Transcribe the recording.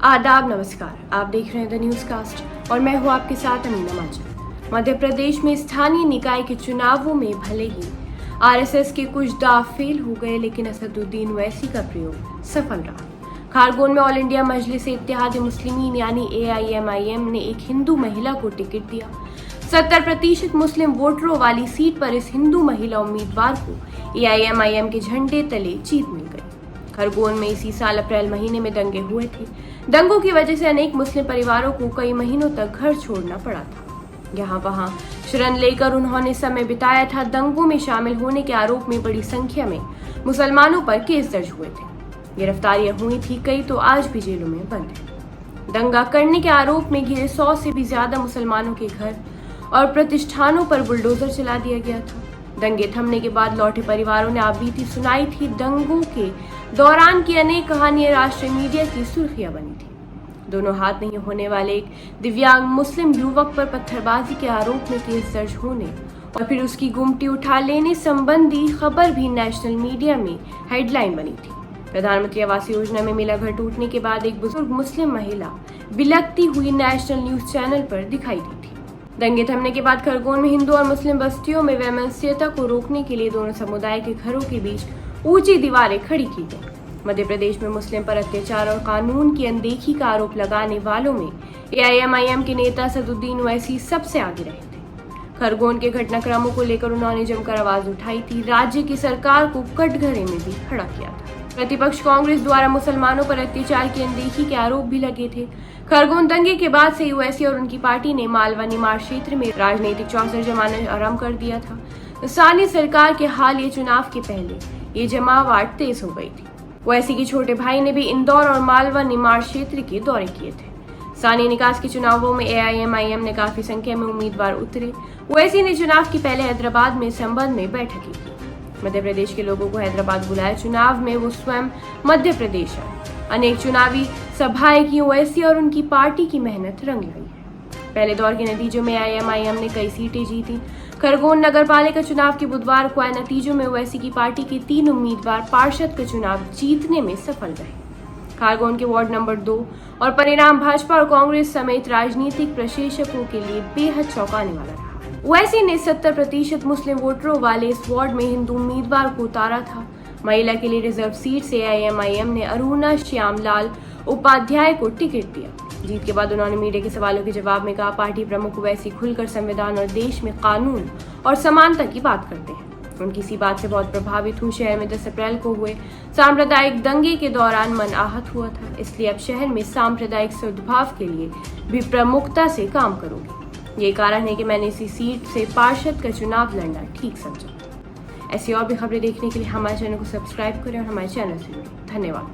आदाब नमस्कार, आप देख रहे हैं द न्यूज कास्ट और मैं हूं आपके साथ अमीना माजा। मध्य प्रदेश में स्थानीय निकाय के चुनावों में भले ही आरएसएस के कुछ दाव फेल हो गए, लेकिन असदुद्दीन ओवैसी का प्रयोग सफल रहा। खारगोन में ऑल इंडिया मजलिस इत्तेहाद मुस्लिमीन यानी AIMIM ने एक हिंदू महिला को टिकट दिया। 70% मुस्लिम वोटरों वाली सीट पर इस हिंदू महिला उम्मीदवार को AIMIM के झंडे तले जीत मिल गई। खरगोन में इसी साल अप्रैल महीने में दंगे हुए थे। दंगों की वजह से अनेक मुस्लिम परिवारों को कई महीनों तक घर छोड़ना पड़ा था। यहाँ वहाँ शरण लेकर उन्होंने समय बिताया था। दंगों में शामिल होने के आरोप में बड़ी संख्या में मुसलमानों पर केस दर्ज हुए थे। गिरफ्तारियां हुई थी, कई तो आज भी जेलों में बंद हैं। दंगा करने के आरोप में घिरे 100 से भी ज्यादा मुसलमानों के घर और प्रतिष्ठानों पर बुलडोजर चला दिया गया था। दंगे थमने के बाद लौटे परिवारों ने आपबीती सुनाई थी। दंगों के दौरान की अनेक कहानियां राष्ट्रीय मीडिया की सुर्खियां बनी थी। दोनों हाथ नहीं होने वाले एक दिव्यांग मुस्लिम युवक पर पत्थरबाजी के आरोप में केस दर्ज होने और फिर उसकी गुमटी उठा लेने संबंधी खबर भी नेशनल मीडिया में हेडलाइन बनी थी। प्रधानमंत्री आवास योजना में मिला घर टूटने के बाद एक बुजुर्ग मुस्लिम महिला बिलखती हुई नेशनल न्यूज चैनल पर दिखाई दी थी। दंगे थमने के बाद खरगोन में हिंदू और मुस्लिम बस्तियों में वैमनस्यता को रोकने के लिए दोनों समुदाय के घरों के बीच ऊंची दीवारें खड़ी की गई। मध्य प्रदेश में मुस्लिम पर अत्याचार और कानून की अनदेखी का आरोप लगाने वालों में AIMIM के नेता असदुद्दीन ओवैसी सबसे आगे रहे थे। खरगोन के घटनाक्रमों को लेकर उन्होंने जमकर आवाज उठाई थी। राज्य की सरकार को कटघरे में भी खड़ा किया था। प्रतिपक्ष कांग्रेस द्वारा मुसलमानों पर अत्याचार की अनदेखी के आरोप भी लगे थे। खरगोन दंगे के बाद से ओवैसी और उनकी पार्टी ने मालवा निमाड़ क्षेत्र में राजनीतिक चौसर जमाना आरंभ कर दिया था। स्थानीय सरकार के हालिया चुनाव के पहले ये जमावट तेज हो गई थी। ओवैसी के छोटे भाई ने भी इंदौर और मालवा निमाड़ क्षेत्र के दौरे किए थे। स्थानीय निकाय के चुनावों में AIMIM ने काफी संख्या में उम्मीदवार उतरे। ओवैसी ने चुनाव की पहले हैदराबाद में संबंध में बैठक की थी। मध्य प्रदेश के लोगों को हैदराबाद बुलाया। चुनाव में वो स्वयं मध्य प्रदेश आए। अनेक चुनावी सभाएं की। ओवैसी और उनकी पार्टी की मेहनत रंग लाई है। पहले दौर के नतीजों में AIMIM ने कई सीटें जीती। खरगोन नगर पालिका चुनाव के बुधवार को आए नतीजों में ओवैसी की पार्टी के 3 उम्मीदवार पार्षद का चुनाव जीतने में सफल रहे। खरगोन के वार्ड नंबर 2 और परिणाम भाजपा और कांग्रेस समेत राजनीतिक प्रशंसकों के लिए बेहद चौंकाने वाला रहा। ओवैसी ने 70% मुस्लिम वोटरों वाले इस वार्ड में हिंदू उम्मीदवार को उतारा था। महिला के लिए रिजर्व सीट से AIMIM ने अरुणा श्यामलाल उपाध्याय को टिकट दिया। जीत के बाद उन्होंने मीडिया के सवालों के जवाब में कहा, पार्टी प्रमुख ओवैसी खुलकर संविधान और देश में कानून और समानता की बात करते हैं। उनकी इसी बात से बहुत प्रभावित हूँ। शहर में 10 अप्रैल को हुए सांप्रदायिक दंगे के दौरान मन आहत हुआ था, इसलिए अब शहर में सांप्रदायिक सद्भाव के लिए भी प्रमुखता से काम करूंगी। ये कारण है कि मैंने इसी सीट से पार्षद का चुनाव लड़ना ठीक समझा। ऐसी और भी खबरें देखने के लिए हमारे चैनल को सब्सक्राइब करें और हमारे चैनल से जुड़ें। धन्यवाद।